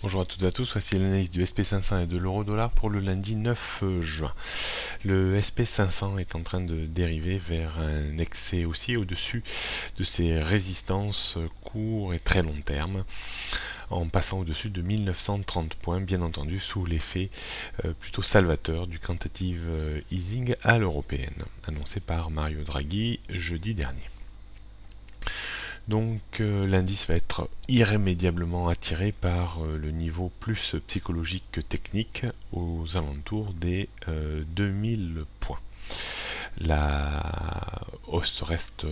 Bonjour à toutes et à tous, voici l'analyse du SP500 et de l'euro-dollar pour le lundi 9 juin. Le SP500 est en train de dériver vers un excès aussi au-dessus de ses résistances court et très long terme, en passant au-dessus de 1930 points, bien entendu sous l'effet plutôt salvateur du quantitative easing à l'européenne, annoncé par Mario Draghi jeudi dernier. Donc l'indice va être irrémédiablement attiré par le niveau plus psychologique que technique aux alentours des 2000 points. La hausse reste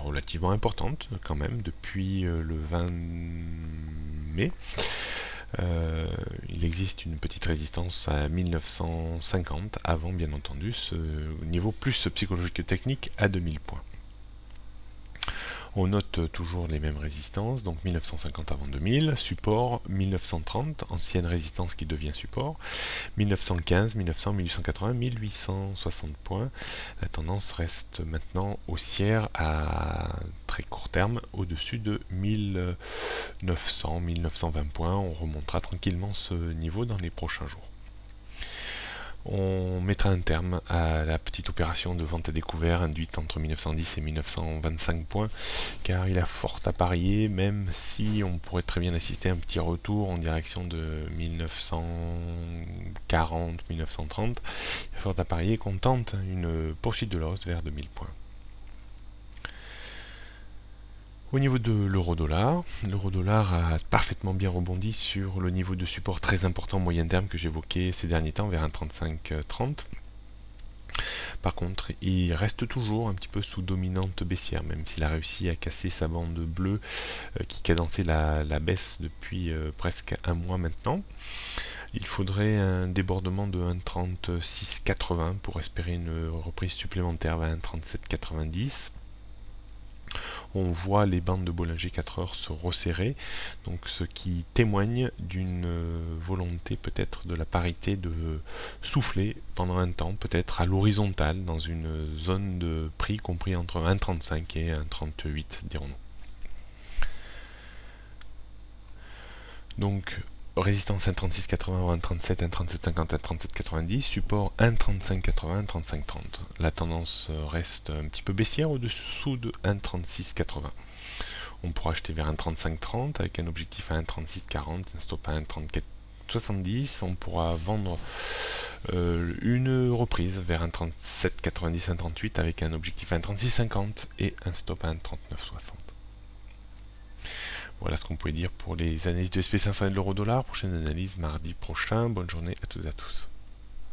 relativement importante quand même depuis le 20 mai. Il existe une petite résistance à 1950 avant bien entendu ce niveau plus psychologique que technique à 2000 points. On note toujours les mêmes résistances, donc 1950 avant 2000, support 1930, ancienne résistance qui devient support, 1915, 1900, 1880, 1860 points. La tendance reste maintenant haussière à très court terme, au-dessus de 1900, 1920 points. On remontera tranquillement ce niveau dans les prochains jours. On mettra un terme à la petite opération de vente à découvert induite entre 1910 et 1925 points, car il a fort à parier, même si on pourrait très bien assister à un petit retour en direction de 1940, 1930. Il a fort à parier qu'on tente une poursuite de la hausse vers 2000 points. Au niveau de l'euro-dollar a parfaitement bien rebondi sur le niveau de support très important moyen terme que j'évoquais ces derniers temps vers 1,3530. Par contre, il reste toujours un petit peu sous dominante baissière, même s'il a réussi à casser sa bande bleue qui cadençait la baisse depuis presque un mois maintenant. Il faudrait un débordement de 1,3680 pour espérer une reprise supplémentaire vers 1,3790. On voit les bandes de Bollinger 4 heures se resserrer, donc ce qui témoigne d'une volonté peut-être de la parité de souffler pendant un temps, peut-être à l'horizontale, dans une zone de prix compris entre 1,35 et 1,38, dirons-nous. Donc résistance 1,3680, 1,37, 1,3750, 1,3790, support 1,3580, 1,3530. La tendance reste un petit peu baissière au-dessous de 1,3680. On pourra acheter vers 1,3530 avec un objectif à 1,3640, un stop à 1,3470. On pourra vendre une reprise vers 1,3790, 1,38 avec un objectif à 1,3650 et un stop à 1,3960. Voilà ce qu'on pouvait dire pour les analyses de SP500 et de l'euro-dollar. Prochaine analyse mardi prochain. Bonne journée à toutes et à tous.